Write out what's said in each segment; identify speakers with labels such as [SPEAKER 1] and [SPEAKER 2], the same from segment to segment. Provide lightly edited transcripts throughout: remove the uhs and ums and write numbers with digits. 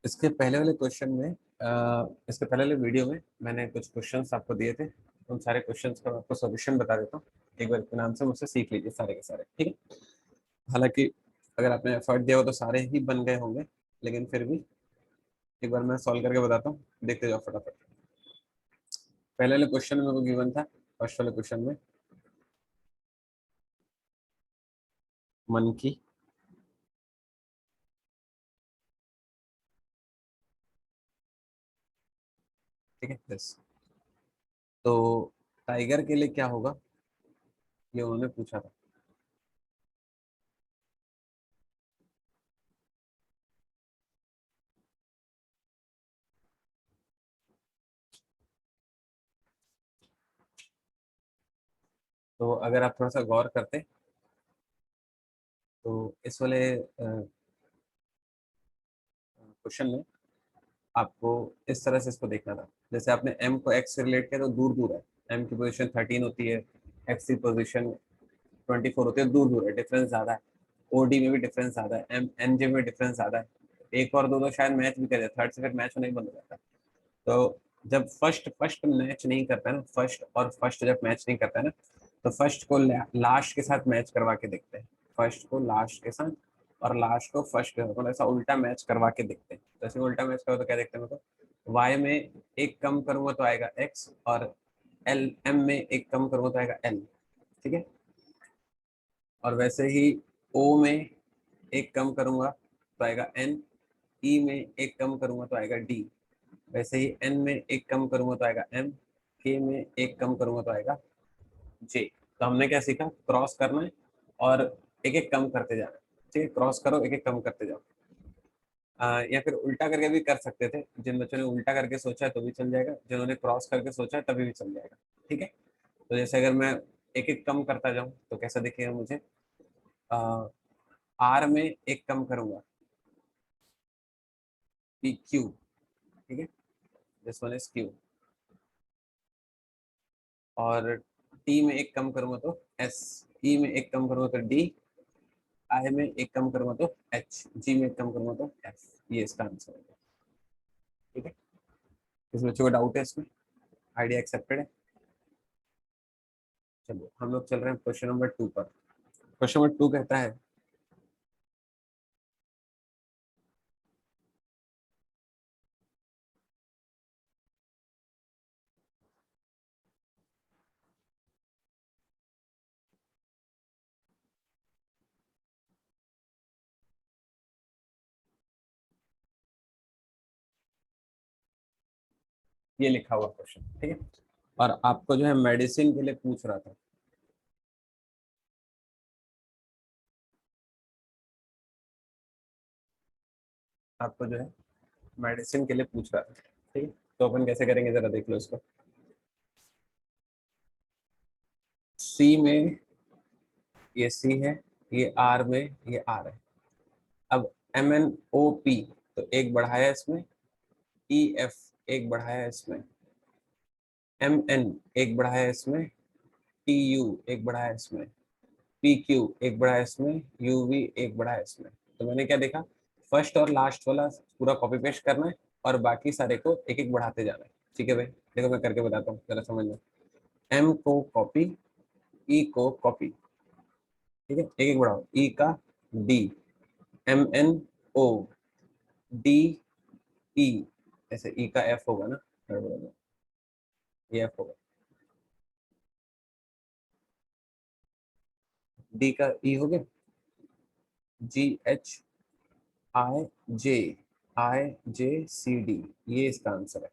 [SPEAKER 1] इसके पहले वाले क्वेश्चन में इसके पहले वाले वीडियो में मैंने कुछ क्वेश्चंस आपको दिए थे। उन सारे क्वेश्चंस का मैं आपको सॉल्यूशन बता देता हूँ। एक बार इत्मीनान से मुझसे सीख लीजिए सारे के सारे, ठीक है। हालांकि अगर आपने एफर्ट दिया हो तो सारे ही बन गए होंगे, लेकिन फिर भी एक बार मैं सॉल्व करके बताता हूँ, देखते जाओ फटाफट। पहले वाले क्वेश्चन में मेरे को गिवन था, फर्स्ट वाले क्वेश्चन में मन की ठीक है यस। तो टाइगर के लिए क्या होगा, ये उन्होंने पूछा था। तो अगर आप थोड़ा सा गौर करते तो इस वाले क्वेश्चन में आपको इस तरह से इसको देखना था। जैसे आपने m को x से रिलेट किया तो दूर दूर है, m की पोजीशन 13 होती है, x की पोजीशन 24 होती है, दूर दूर है, डिफरेंस ज्यादा है। ओडी में भी डिफरेंस ज्यादा है, एम एनजे में डिफरेंस ज्यादा है। एक और दो तो शायद मैच भी करे, थर्ड से फिर मैच नहीं बंद हो जाता। तो जब फर्स्ट फर्स्ट मैच नहीं करता है ना, फर्स्ट और फर्स्ट जब मैच नहीं करता है ना, तो फर्स्ट को लास्ट के साथ मैच करवा के देखते हैं, फर्स्ट को लास्ट के साथ और लास्ट को फर्स्ट के साथ, मतलब ऐसा उल्टा मैच करवा के देखते हैं। जैसे उल्टा मैच करो तो क्या देखते हैं, मतलब वाई में एक कम करूंगा तो आएगा एक्स, और एल एम में एक कम करूंगा तो आएगा एल, ठीक है। और वैसे ही ओ में एक कम करूंगा तो आएगा एन, ई में एक कम करूंगा तो आएगा डी, वैसे ही एन में एक कम करूंगा तो आएगा एम, के में एक कम करूंगा तो आएगा जे। तो हमने क्या सीखा, क्रॉस करना है और एक एक कम करते जाना है, ठीक है। क्रॉस करो, एक एक कम करते जाओ। या फिर उल्टा करके भी कर सकते थे, जिन बच्चों ने उल्टा करके सोचा है तो भी चल जाएगा, जिन्होंने क्रॉस करके सोचा है तभी भी चल जाएगा, ठीक है। तो जैसे अगर मैं एक एक कम करता जाऊं तो कैसा दिखेगा मुझे, आर में एक कम करूंगा, पी क्यू, ठीक है, दिस वन इज क्यू। और टी में एक कम करूंगा तो एस, ई में एक कम करूंगा तो डी, आई में एक कम करूंगा तो एच, जी में एक कम करूंगा तो एफ। ये इसका आंसर है, ठीक है। किसी बच्चों को डाउट है इसमें, आइडिया एक्सेप्टेड है। चलो हम लोग चल रहे हैं क्वेश्चन नंबर 2 पर। क्वेश्चन नंबर 2 कहता है, ये लिखा हुआ क्वेश्चन, ठीक है। और आपको जो है मेडिसिन के लिए पूछ रहा था, आपको जो है मेडिसिन के लिए पूछ रहा था, ठीक है। तो अपन कैसे करेंगे जरा देख लो इसको। सी में ये सी है, ये आर में ये आर है। अब एम एन ओ पी, तो एक बढ़ाया इसमें, ई एफ एक बढ़ाया इसमें, एम एन एक बढ़ाया इसमें, टी यू एक बढ़ाया इसमें, पी क्यू एक बढ़ाया इसमें, यू वी एक बढ़ाया इसमें। तो मैंने क्या देखा, फर्स्ट और लास्ट वाला पूरा कॉपी पेस्ट करना है और बाकी सारे को एक एक बढ़ाते जाना है, ठीक है भाई। देखो मैं करके बताता हूँ जरा समझ लो। एम को कॉपी, ई को कॉपी, ठीक है, एक एक बढ़ाओ, ई का D, M N O, D E, ऐसे ई का एफ होगा ना, ये एफ होगा, डी का ई हो गया, जी H I J, I J C D, ये इसका आंसर है।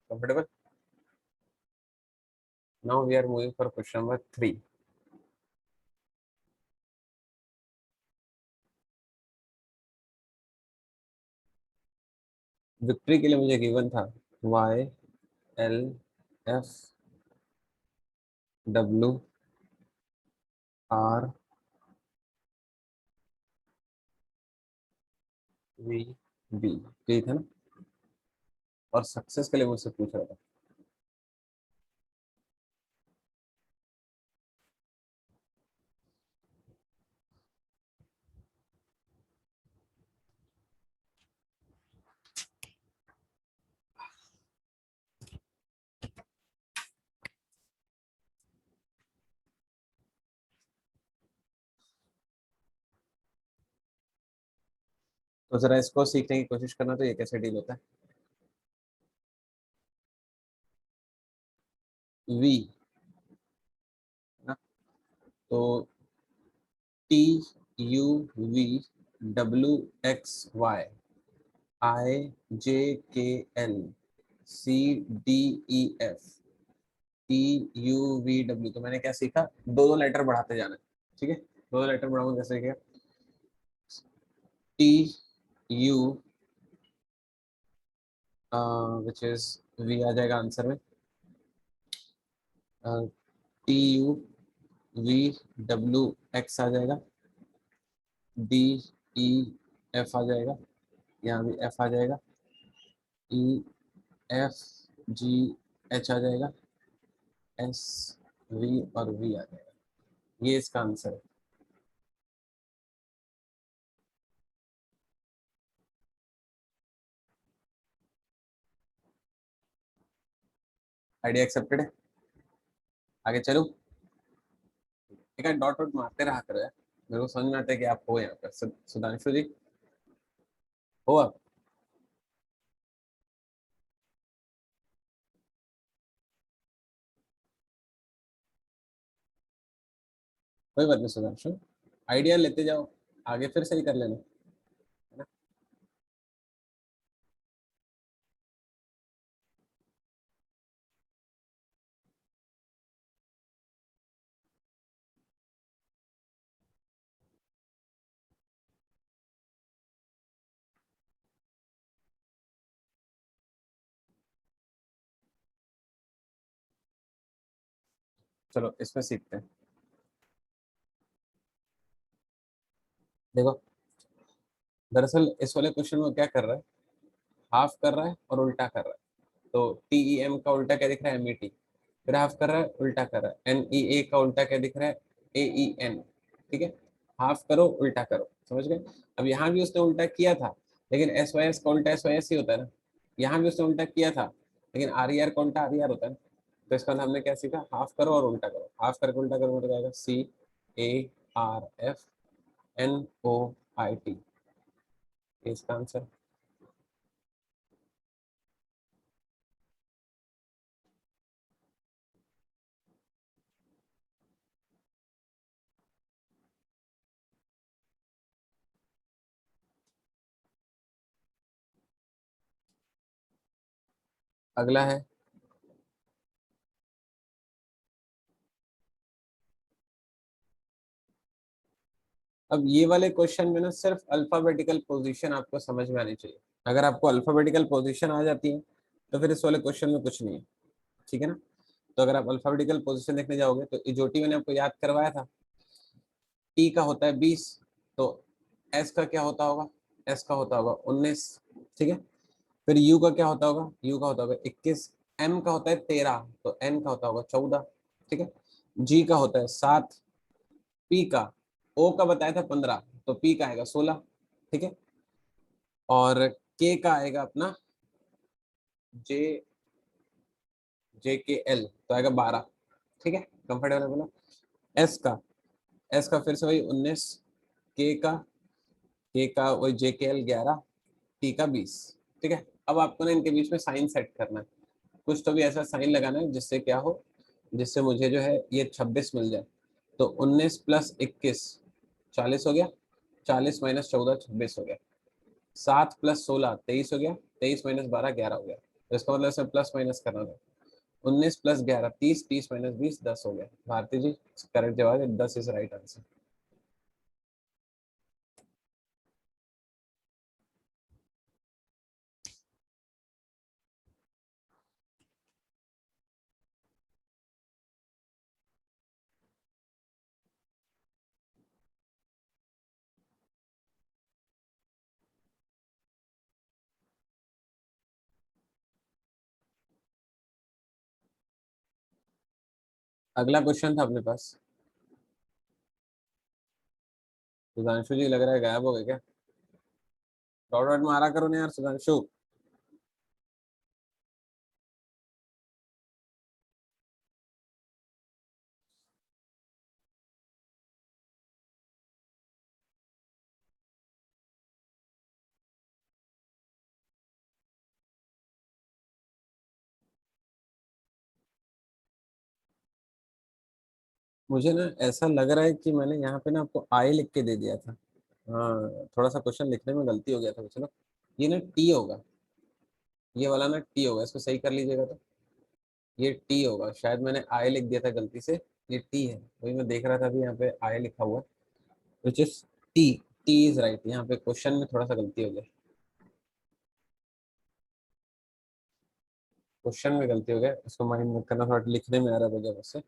[SPEAKER 1] Comfortable. Now we are moving for question number 3। Victory के लिए मुझे गिवन था Y L F W R V B, यही था ना। और सक्सेस के लिए मुझसे पूछ रहा था, तो जरा इसको सीखने की कोशिश करना, तो ये कैसे डील होता है। वी ना, तो T U V W X Y I J K L C D E F T U V W. तो मैंने क्या सीखा, दो दो लेटर बढ़ाते जाना है। ठीक है, दो दो लेटर बढ़ाऊंगा, जैसे क्या T U which is V आ जाएगा आंसर में, T U V W X आ जाएगा, डी ई एफ आ जाएगा, यहाँ भी एफ आ जाएगा, ई एफ जी एच आ जाएगा, एस वी और वी आ जाएगा। ये इसका आंसर है। आइडिया एक्सेप्टेड है। आगे चलो, एक डॉट डॉट मारते रहा करो यार, मेरे को समझ में आता है कि आप हो यहाँ पर। सुधांशु जी हो आप। कोई बात नहीं सुधांशु, आइडिया लेते जाओ, आगे फिर सही कर लेना, है ना। चलो इसमें सीखते हैं। देखो, दरअसल इस वाले क्वेश्चन में क्या कर रहा है, हाफ कर रहा है और उल्टा कर रहा है। तो टी ई एम का उल्टा क्या दिख रहा है, एम ई टी, फिर हाफ कर रहा है उल्टा कर रहा है, एन ई ए का उल्टा क्या दिख रहा है, ए ई एन। ठीक है, हाफ करो उल्टा करो, समझ गए। अब यहाँ भी उसने उल्टा किया था, लेकिन एस वाई एस का उल्टा एस वाई एस ही होता है ना। यहाँ भी उसने उल्टा किया था, लेकिन आर ई आर का उल्टा आर ई आर होता है ना। तो इसका हमने क्या सीखा, हाफ करो और उल्टा करो, हाफ करके उल्टा करो तो जाएगा C A R F N O I T, इसका आंसर। अगला है, अब ये वाले क्वेश्चन में ना सिर्फ अल्फाबेटिकल पोजीशन आपको समझ में आनी चाहिए। अगर आपको अल्फाबेटिकल पोजीशन आ जाती है तो फिर इस वाले क्वेश्चन में कुछ नहीं है। ठीक है ना। तो अगर आप अल्फाबेटिकल पोजीशन देखने जाओगे तो इजोटी मैंने आपको याद करवाया था, टी का होता है 20, तो एस का क्या होता होगा, एस का होता होगा 19। ठीक है, फिर यू का क्या होता होगा, यू का होता होगा 21, एम का होता है 13, तो एन का होता होगा 14। ठीक है, जी का होता है 7, पी का, ओ का बताया था 15, तो पी का आएगा 16। ठीक है, और के का आएगा अपना जे, जे के एल तो आएगा 12। ठीक है, कंफर्टेबल बोला। एस का, एस का फिर से वही 19, के का, के का वही जे के एल 11, टी का 20। ठीक है, अब आपको ना इनके बीच में साइन सेट करना है, कुछ तो भी ऐसा साइन लगाना है जिससे क्या हो, जिससे मुझे जो है ये 26 मिल जाए। तो 19 प्लस 21 40 हो गया, 40 माइनस 14 26 हो गया, 7 प्लस 16 23 हो गया, 23 माइनस 12 11 हो गया। तो इसका मतलब इसमें प्लस माइनस करना था, 19 प्लस 11 30, 30 माइनस 20 10 हो गया। भारती जी करेक्ट जवाब है, 10 इज राइट आंसर। अगला क्वेश्चन था अपने पास, सुधांशु जी लग रहा है गायब हो गए क्या। डॉट डॉट मारा करो ना यार सुधांशु। मुझे ना ऐसा लग रहा है कि मैंने यहाँ पे ना आपको आई लिख के दे दिया था। हाँ, थोड़ा सा क्वेश्चन लिखने में गलती हो गया था। चलो, ये ना टी होगा, ये वाला ना टी होगा, इसको सही कर लीजिएगा। तो ये टी होगा, शायद मैंने आई लिख दिया था गलती से। ये टी है, वही मैं देख रहा था अभी, यहाँ पे आई लिखा हुआ, which is T. T is right. यहाँ पे क्वेश्चन में थोड़ा सा गलती हो गई, क्वेश्चन में गलती हो गया, इसको माइंड मत करना, थोड़ा लिखने में आ रहा है वजह से।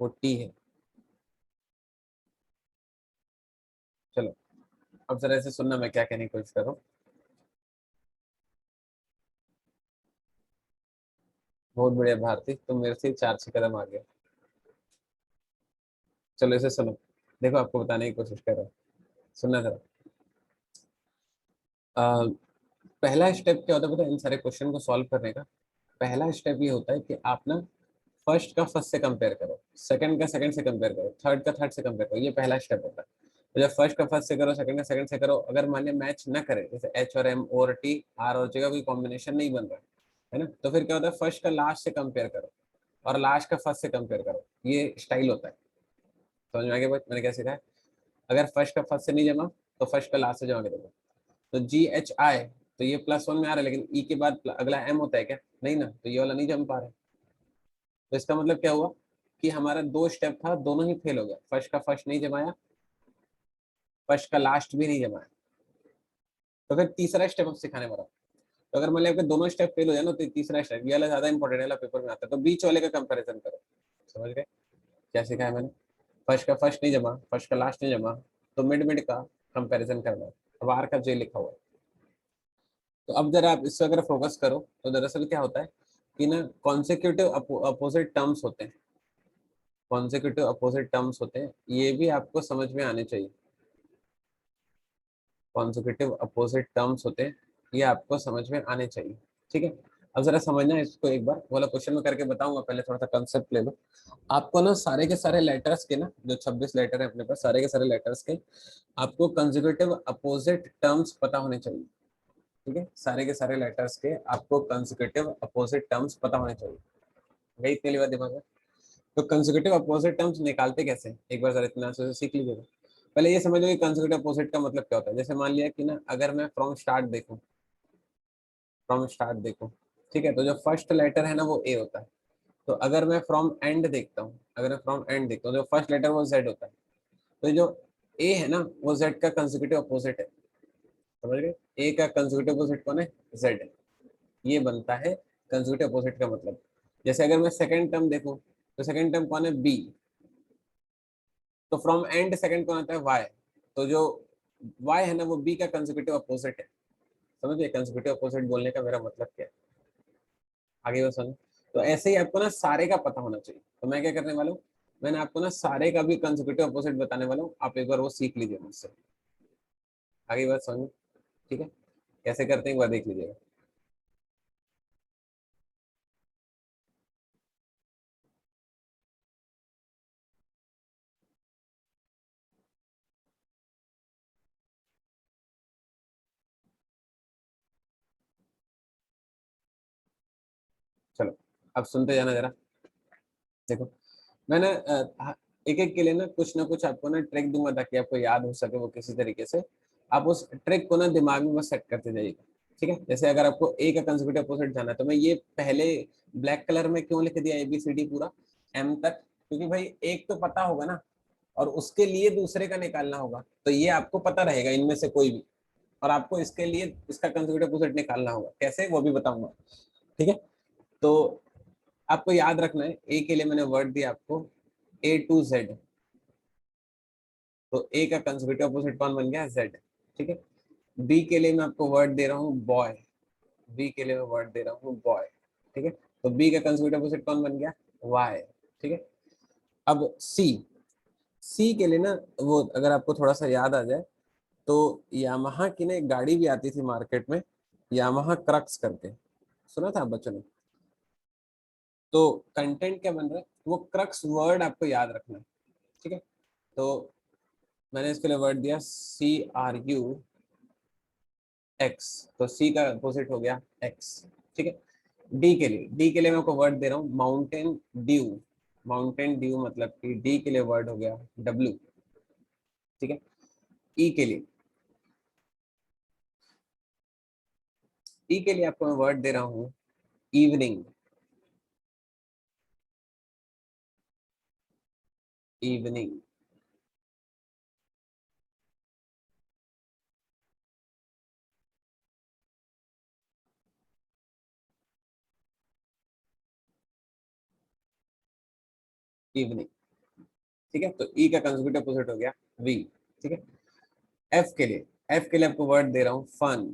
[SPEAKER 1] वो टी है। चलो, अब जरा ऐसे सुनना, मैं क्या कहने की कोशिश कर रहा हूँ। बहुत बढ़िया भारती, तुम मेरे से 4-6 कदम आ गए। चलो इसे सुनो, देखो आपको बताने की कोशिश कर रहा हूँ, सुनना जरा। अ, पहला स्टेप क्या होता है पता है इन सारे क्वेश्चन को सॉल्व करने का? पहला स्टेप ये होता है कि आप ना फर्स्ट का फर्स्ट से कंपेयर करो, सेकंड का सेकंड से कंपेयर करो, थर्ड का थर्ड से कंपेयर करो। ये पहला स्टेप होता है। तो जब फर्स्ट का फर्स्ट से करो, सेकंड का सेकंड से करो, अगर मान लिया मैच ना करे, जैसे एच और एम और टी आर और जे का कोई कॉम्बिनेशन नहीं बन रहा है ना, तो फिर क्या होता है, फर्स्ट का लास्ट से कंपेयर करो और लास्ट का फर्स्ट से कंपेयर करो। ये स्टाइल होता है। समझ में आ गया बात मैंने क्या सिखाया? अगर फर्स्ट का फर्स्ट से नहीं जमा, तो फर्स्ट का लास्ट से जमा कर दो। तो जी एच आई, तो ये +1 में आ रहा है, लेकिन ई के बाद अगला एम होता है क्या? नहीं ना, तो ये वाला नहीं जम पा रहा है। तो इसका मतलब क्या हुआ कि हमारा 2 स्टेप था, दोनों ही फेल हो गया। फर्स्ट का फर्स्ट नहीं जमाया, फर्स्ट का लास्ट भी नहीं जमाया। तो फिर तीसरा स्टेप अब सिखाने वाला हूं। तो अगर मान लिया आपके दोनों स्टेप फेल हो जाए ना, तो तीसरा स्टेप ये वाला ज्यादा इंपॉर्टेंट है, पेपर में आता है। तो बीच वाले का कंपैरिजन करो। समझ गए क्या सिखाया मैंने? फर्स्ट का फर्स्ट नहीं जमा, फर्स्ट का लास्ट नहीं जमा, तो मिड मिड का कंपैरिजन करना है। अब आर का जे लिखा हुआ है। तो अब जरा आप इस पर अगर फोकस करो, तो दरअसल क्या होता है कि ना कॉन्सिक्यूटिव अपोजिट टर्म्स होते हैं, कॉन्सिक्यूटिव अपोजिट टर्म्स होते हैं, ये भी आपको समझ में आने चाहिए। कॉन्जिक्यूटिव अपोजिट टर्म्स होते हैं, ये आपको समझ में आने चाहिए। ठीक है, अब जरा समझना है इसको, एक बार वाला क्वेश्चन में करके बताऊंगा, पहले थोड़ा सा कंसेप्ट ले लो। आपको ना सारे के सारे लेटर्स के ना, जो 26 लेटर है अपने पास, सारे के सारे लेटर्स के आपको कंजिक्यूटिव अपोजिट टर्म्स पता होने चाहिए। ठीक है, सारे के सारे लेटर्स के आपको कंजिक्यूटिव अपोजिट टर्म्स पता होने चाहिए। गई इतनी बात दिमाग में? तो कंसेक्यूटिव अपोजिट टर्म्स निकालते कैसे हैं? एक बार जरा इतना से सीख लीजिएगा। पहले ये समझ लो कि कंसेक्यूटिव अपोजिट का मतलब क्या होता है। जैसे मान लिया कि ना, अगर मैं फ्रॉम स्टार्ट देखूं, फ्रॉम स्टार्ट देखूं, ठीक है, तो जो फर्स्ट लेटर है ना वो ए होता है। तो अगर मैं फ्रॉम एंड देखता हूँ, अगर मैं फ्रॉम एंड देखता हूँ, जो फर्स्ट लेटर वो जेड होता है। तो जो ए है ना, वो जेड का कंसेक्यूटिव अपोजिट है। समझ गए? ए का कंसेक्यूटिव अपोजिट कौन है? जेड। ये बनता है कंसेक्यूटिव अपोजिट का मतलब। जैसे अगर मैं सेकंड टर्म देखूं, तो सेकंड टर्म कौन है? बी। तो फ्रॉम एंड सेकंड कौन आता है? वाई। तो जो वाई है ना, वो बी का कंसेक्यूटिव अपोजिट है। समझिए कंसेक्यूटिव अपोजिट बोलने का मेरा मतलब क्या है, आगे वो समझ। तो ऐसे ही आपको ना सारे का पता होना चाहिए। तो मैं क्या करने वाला हूँ, मैंने आपको ना सारे का भी कंसेक्यूटिव अपोजिट बताने वाला हूँ, आप एक बार वो सीख लीजिए मुझसे। आगे बात समझ। ठीक है, कैसे करते हैं एक बार देख लीजिएगा। चलो, अब सुनते जाना जरा। देखो, मैंने एक एक के लिए ना कुछ आपको ना ट्रिक दूंगा, ताकि आपको याद हो सके वो किसी तरीके से। आप उस ट्रिक को ना दिमाग में बस सेट करते जाइएगा। ठीक है, जैसे अगर आपको ए का कंसेक्यूटिव अपोजिट जाना है, तो मैं ये पहले ब्लैक कलर में क्यों लिख दिया ABCD पूरा एम तक, क्योंकि भाई एक तो पता होगा ना, और उसके लिए दूसरे का निकालना होगा, तो ये आपको पता रहेगा इनमें से कोई भी, और आपको इसके लिए इसका कंसेक्यूटिव अपोजिट निकालना होगा, कैसे वो भी बताऊंगा। ठीक है, तो आपको याद रखना है, ए के लिए मैंने वर्ड दिया आपको A to Z। तो ए का कंसेक्यूटिव अपोजिट कौन बन गया? जेड। ठीक है, बी के लिए मैं आपको वर्ड दे रहा हूँ बॉय, बी के लिए मैं वर्ड दे रहा हूँ बॉय। ठीक है, तो बी का कंसेक्यूटिव अपोजिट कौन बन गया? वाई। ठीक है, अब सी, सी के लिए ना, वो अगर आपको थोड़ा सा याद आ जाए, तो यामाहा की ना एक गाड़ी भी आती थी मार्केट में, यामाहा क्रक्स करके, सुना था आप बच्चों ने? तो कंटेंट क्या बन रहा है, वो क्रक्स वर्ड आपको याद रखना है। ठीक है, तो मैंने इसके लिए वर्ड दिया CRUX। तो सी का अपोजिट हो गया एक्स। ठीक है, डी के लिए मैं आपको वर्ड दे रहा हूँ माउंटेन ड्यू, माउंटेन ड्यू मतलब कि डी के लिए वर्ड हो गया डब्ल्यू, ठीक है। ई के लिए, ई के लिए आपको मैं वर्ड दे रहा हूँ इवनिंग, इवनिंग, इवनिंग, ठीक है। तो ई का कंसेक्यूटिव अपोजिट हो गया वी, ठीक है। एफ के लिए, एफ के लिए आपको वर्ड दे रहा हूँ फन,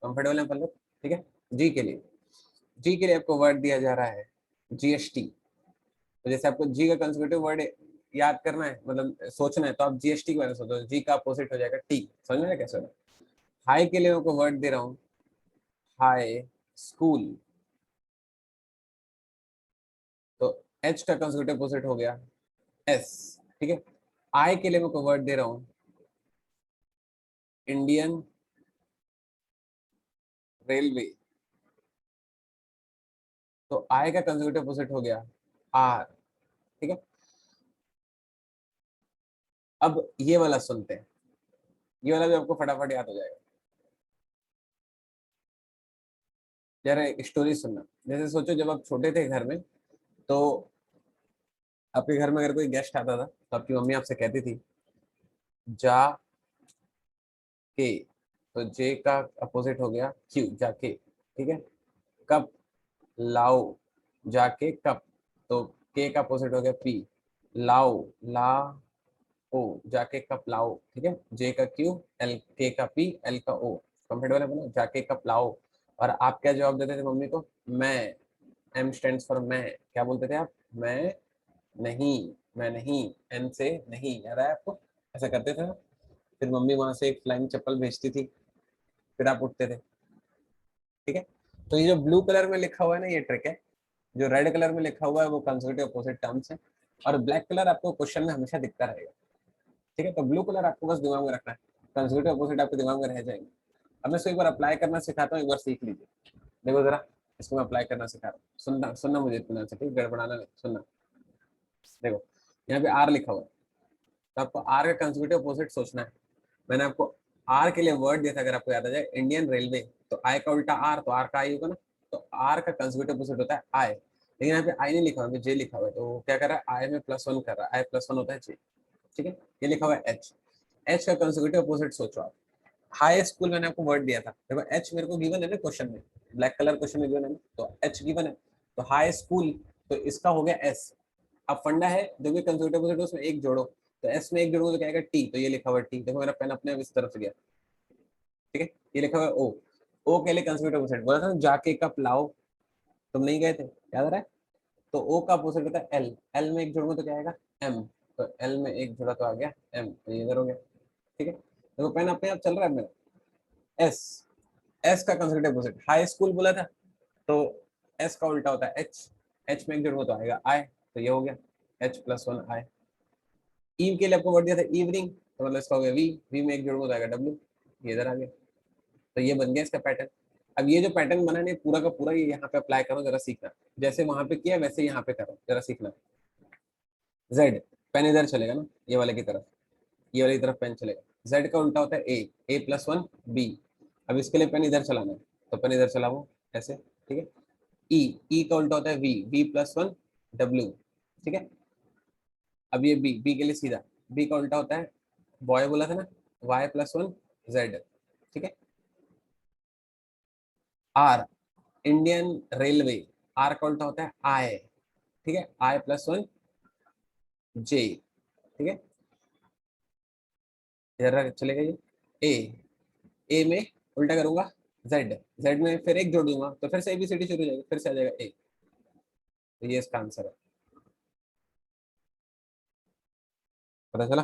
[SPEAKER 1] कंफर्टेबल है पल्लव, ठीक है। जी के लिए, जी के लिए आपको वर्ड दिया जा रहा है जीएसटी। तो जैसे आपको जी का कंसेक्यूटिव वर्ड याद करना है, मतलब सोचना है, तो आप जीएसटी के बारे में सोचो, जी का अपोजिट हो जाएगा टी, समझ में आया कैसे होगा। हाई के लिए मैं आपको वर्ड दे रहा हूँ हाई स्कूल, तो एच का कंसेक्यूटिव अपोजिट हो गया एस, ठीक है। आई के लिए मैं आपको वर्ड दे रहा हूँ इंडियन रेलवे, तो आई का कंसेक्यूटिव अपोजिट हो गया आर, ठीक है। अब ये वाला सुनते हैं, ये वाला भी आपको फटाफट याद हो जाएगा। यार एक स्टोरी सुनना, जैसे सोचो जब आप छोटे थे घर में, तो आपके घर में अगर कोई गेस्ट आता था तो आपकी मम्मी आपसे कहती थी जा के, तो जे का अपोजिट हो गया क्यू, जाके, ठीक है। कप लाओ, जाके कप, तो के का अपोजिट हो गया पी, लाओ, ला ओ, जाके कप लाओ, ठीक है। जे का क्यू, एल के का पी, एल का ओ, कंफर्टेबल है बोलो, जाके कप लाओ। और आप क्या जवाब देते थे मम्मी को, मैं, एम स्टैंड्स फॉर मैं, क्या बोलते थे आप, मैं नहीं, मैं नहीं, एन से नहीं, याद है आपको, ऐसा करते थे ना। फिर मम्मी वहां से एक फ्लाइंग चप्पल भेजती थी, फिर आप उठते थे, ठीक है। तो ये जो ब्लू कलर में लिखा हुआ है ना, ये ट्रिक है। जो रेड कलर में लिखा हुआ है वो कंसेक्यूटिव अपोजिट टर्म्स है, और ब्लैक कलर आपको क्वेश्चन में हमेशा दिखता रहेगा, ठीक है। तो ब्लू कलर आपको बस दिमाग में रखना है, कंसेक्यूटिव अपोजिट आपके दिमाग में रह जाएंगे। अब मैं इसको एक बार अप्लाई करना सिखाता हूँ, एक बार सीख लीजिए। देखो जरा, इसको मैं अप्लाई करना सिखा रहा हूँ, सुनना सुनना मुझे इतना से, ठीक, गड़बड़ाना नहीं, सुनना। देखो यहाँ पे आर लिखा हुआ है, तो आपको आर का कंसेक्यूटिव अपोजिट सोचना है। मैंने आपको आर के लिए वर्ड दिया था, अगर आपको याद आ जाए, इंडियन रेलवे, तो आई का उल्टा आर, तो आर का आई होगा ना। तो आर का कंसेक्यूटिव अपोजिट होता है आई, लेकिन यहाँ पे आई नहीं लिखा हुआ, जे लिखा हुआ है, तो वो क्या कर रहा है, आई में +1 कर रहा है, आई +1 होता है जे, ठीक है। ये लिखा हुआ है एच, एच का कंसेक्यूटिव अपोजिट सोचो आप। हाई स्कूल मैंने आपको वर्ड दिया था, देखो एच मेरे को गिवन है ना क्वेश्चन में, ब्लैक कलर क्वेश्चन में गिवन है ना, तो एच गिवन है, तो हाई स्कूल, तो इसका हो गया एस। अब फंडा है, जो भी कंसेक्यूटिव अपोजिट उसमें एक जोड़ो, तो एस में एक जोड़ो तो क्या आएगा टी, तो ये लिखा हुआ टी, देखो मेरा पेन अपने आप इस तरफ से गया, ठीक है। ये लिखा हुआ ओ, ओ के लिए कंसेक्यूटिव अपोजिट बोला था ना, जाके कप लाओ, तुम नहीं गए थे, याद आ रहा है। तो ओ का अपोजिट होता है एल, एल में एक जोड़ूंगा तो क्या आएगा एम, तो एल में एक जोड़ा तो आ गया एम, तो ये इधर हो गया, ठीक है। देखो पेन अपने आप चल रहा है मेरा। एस, एस का कंसेक्यूटिव अपोजिट हाई स्कूल बोला था, तो एस का उल्टा होता है एच, एच में एक जोड़ूंगा तो आएगा आई, तो ये हो गया H+1 आई। ईव के लिए आपको वर्ड दिया था इवनिंग, तो मतलब इसका हो गया वी, वी में एक जोड़ूंगा तो आएगा डब्ल्यू, ये इधर आ गया, तो ये बन गया इसका पैटर्न। अब ये जो पैटर्न बना नहीं पूरा का पूरा, ये यहाँ पे अप्लाई करो, जरा सीखना, जैसे वहां पे किया वैसे यहाँ पे करो, जरा सीखना। जेड, पेन इधर चलेगा ना, ये वाले की तरफ, ये वाली तरफ पेन चलेगा। जेड का उल्टा होता है A+1 बी, अब इसके लिए पेन इधर चलाना है, तो पेन इधर चलाओ ऐसे, ठीक है। ई, ई का उल्टा होता है वी, V+1 डब्ल्यू, ठीक है। अब ये बी, बी के लिए सीधा, बी का उल्टा होता है, बॉय बोला था ना, Y+1 जेड, ठीक है। आर, इंडियन रेलवे, आर का उल्टा होता है आई, ठीक है, I+1 जे, ठीक है। इधर चलेगा ये ए, ए में उल्टा करूंगा जेड, जेड में फिर एक जोड़ दूंगा तो फिर से एबीसीडी शुरू हो जाएगी, फिर से आ जाएगा ए, तो ये इसका आंसर है, पता चला।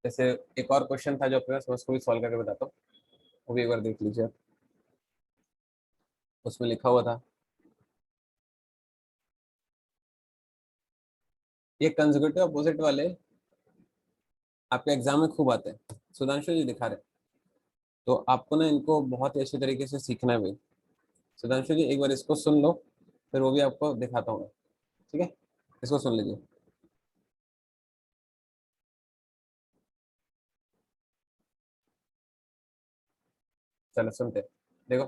[SPEAKER 1] जैसे एक और क्वेश्चन था जो आपके पास, मैं उसको भी सॉल्व करके बताता हूँ, वो भी एक बार देख लीजिए। उसमें लिखा हुआ था, ये कंसेक्यूटिव अपोजिट वाले आपके एग्जाम में खूब आते हैं, सुधांशु जी दिखा रहे हैं। तो आपको ना इनको बहुत ही अच्छे तरीके से सीखना है भाई। सुधांशु जी एक बार इसको सुन लो, फिर वो भी आपको दिखाता हूँ मैं, ठीक है? इसको सुन लीजिए। चलो सुनते हैं। देखो,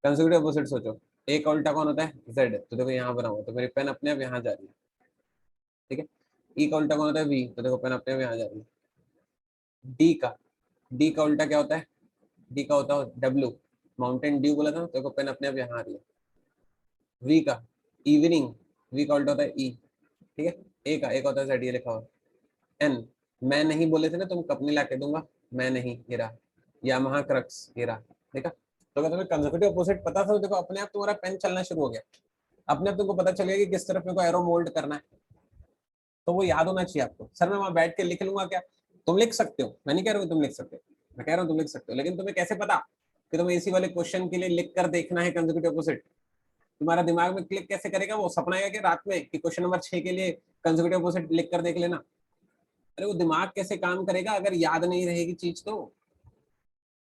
[SPEAKER 1] कंसेक्यूटिव अपोजिट सोचो। ए का उल्टा कौन होता है? जेड। तो देखो यहाँ बना हुआ, तो मेरी पेन अपने आप यहाँ जा रही है, ठीक है? ई का उल्टा कौन होता है? वी। तो देखो पेन अपने आप यहाँ जा रही है। डी का उल्टा क्या होता है? डी का होता है डब्ल्यू। माउंटेन ड्यू बोला था, तो देखो पेन अपने आप यहाँ आ रही है। वी का इवनिंग, वी का उल्टा होता है ई, ठीक है? ए का होता है जेड, ये लिखा हुआ। एन, मैं नहीं बोले थे ना तुम कप नहीं ला के दूंगा, मैं नहीं, ये रहा। यामाहा क्रक्स, ये रहा। देखा? तो अगर तुम्हें कंजर्वेटिव अपोजिट पता था तो देखो अपने आप तुम्हारा पेन चलना शुरू हो गया। अपने आप तुमको पता चलेगा कि किस तरफ मेरे को एरो मोल्ड करना है। तो वो याद होना चाहिए आपको। सर मैं वहां बैठ के लिख लूंगा क्या? तुम लिख सकते हो, मैं नहीं कह रहा हूँ तुम लिख सकते हो, मैं कह रहा हूँ तुम लिख सकते हो, लेकिन तुम्हें कैसे पता कि तुम्हें इसी वाले क्वेश्चन के लिए लिख कर देखना है कंजर्वेटिव अपोजिट? तुम्हारा दिमाग में क्लिक कैसे करेगा? वो सपना आएगा कि रात में कि क्वेश्चन नंबर 6 के लिए कंजर्वेटिव अपोजिट लिख कर देख लेना। अरे वो दिमाग कैसे काम करेगा अगर याद नहीं रहेगी चीज? तो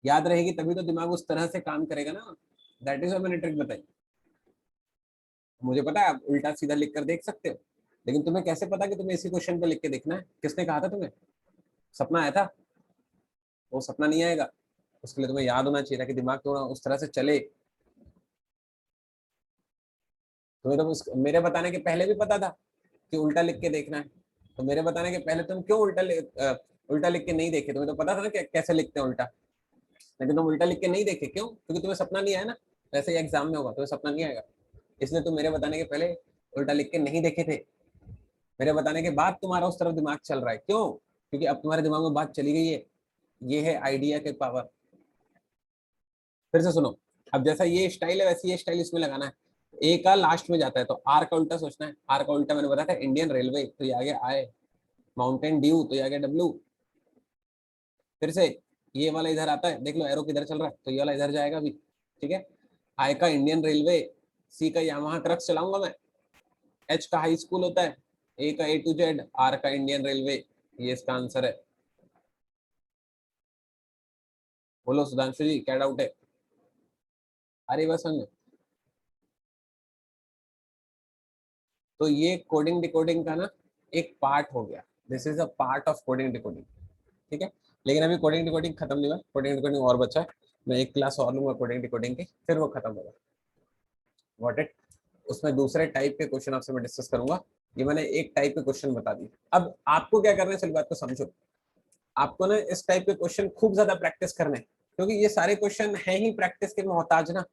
[SPEAKER 1] याद रहेगी तभी तो दिमाग उस तरह से काम करेगा ना। दैट इज मैंने ट्रिक बताई। मुझे पता है आप उल्टा सीधा लिख कर देख सकते हो, लेकिन तुम्हें कैसे पता कि तुम्हें इसी क्वेश्चन पे लिख के देखना है? किसने कहा था तुम्हें? सपना आया था? वो सपना नहीं आएगा। उसके लिए तुम्हें याद होना चाहिए था कि दिमाग थोड़ा उस तरह से चले। तुम्हें तो मेरे बताने के पहले भी पता था कि उल्टा लिख के देखना है। तो मेरे बताने के पहले तुम क्यों उल्टा लिख के नहीं देखे? तुम्हें तो पता था ना कि कैसे लिखते हैं उल्टा, लेकिन तुम उल्टा लिख के नहीं देखे। क्यों? क्योंकि तुम्हें सपना नहीं आया ना। वैसे ही एग्जाम में होगा, तुम्हें सपना नहीं आएगा, इसलिए तुम मेरे बताने के पहले उल्टा लिख के नहीं देखे थे। मेरे बताने के बाद तुम्हारा उस तरफ दिमाग चल रहा है। क्यों? क्योंकि अब तुम्हारे दिमाग में बात चली गई है। ये है आइडिया के पावर। फिर से सुनो। अब जैसा ये स्टाइल है वैसे ये स्टाइल इसमें लगाना है। ए का लास्ट में जाता है तो आर का उल्टा सोचना है। आर का उल्टा मैंने बताया था इंडियन रेलवे, तो ये आगे आए। माउंटेन ड्यू, तो ये आगे डब्ल्यू। फिर से ये वाला इधर आता है, देख लो एरो किधर चल रहा है, तो ये वाला इधर जाएगा भी, ठीक है? आई का इंडियन रेलवे, सी का यामाहा क्रक्स चलाऊंगा मैं, एच का हाई स्कूल होता है, ए का ए टू जेड, आर का इंडियन रेलवे। ये इसका आंसर है। बोलो सुधांशु जी क्या डाउट है? अरे बस समझ। तो ये कोडिंग डिकोडिंग का ना एक पार्ट हो गया। This is a part of coding decoding, ठीक है? लेकिन अभी कोडिंग डिकोडिंग खत्म नहीं हुआ, कोडिंग डिकोडिंग और बचा है। मैं एक क्लास और लूंगा कोडिंग डिकोडिंग की, फिर वो खत्म होगा। Got it? उसमें दूसरे टाइप के क्वेश्चन आपसे मैं डिस्कस करूंगा। ये मैंने एक टाइप के क्वेश्चन बता दिए। अब आपको क्या करना है, चलिए बात को समझो। आपको ना इस टाइप के क्वेश्चन खूब ज्यादा प्रैक्टिस करने, क्योंकि ये सारे क्वेश्चन है ही प्रैक्टिस के मोहताज ना।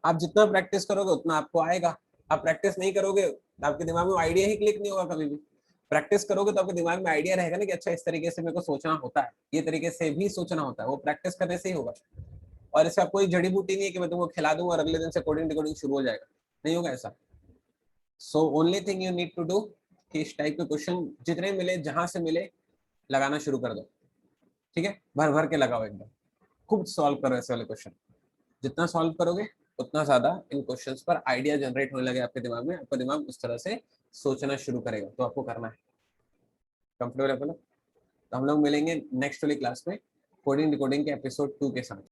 [SPEAKER 1] आप जितना प्रैक्टिस करोगे उतना आपको आएगा। आप प्रैक्टिस नहीं करोगे तो आपके दिमाग में आइडिया ही क्लिक नहीं होगा कभी भी। प्रैक्टिस करोगे तो आपके दिमाग में आइडिया रहेगा ना कि अच्छा इस तरीके से मेरे को सोचना होता है, ये तरीके से भी सोचना होता है। वो प्रैक्टिस करने से ही होगा। और इसका कोई जड़ी बूटी नहीं है कि मैं तुमको खिला दूंगा और अगले दिन से कोडिंग डिकोडिंग शुरू हो जाएगा। नहीं होगा ऐसा। So only thing you need to do कि इस टाइप के क्वेश्चन जितने मिले, जहां से मिले, लगाना शुरू कर दो, ठीक है? भर भर के लगाओ एकदम, खूब सॉल्व करो ऐसे वाले क्वेश्चन। जितना सॉल्व करोगे उतना ज्यादा इन क्वेश्चंस पर आइडिया जनरेट होने लगे आपके दिमाग में। आपका दिमाग उस तरह से सोचना शुरू करेगा। तो आपको करना है। कंफर्टेबल है? तो हम लोग मिलेंगे नेक्स्ट वाली क्लास में कोडिंग डिकोडिंग के एपिसोड 2 के साथ।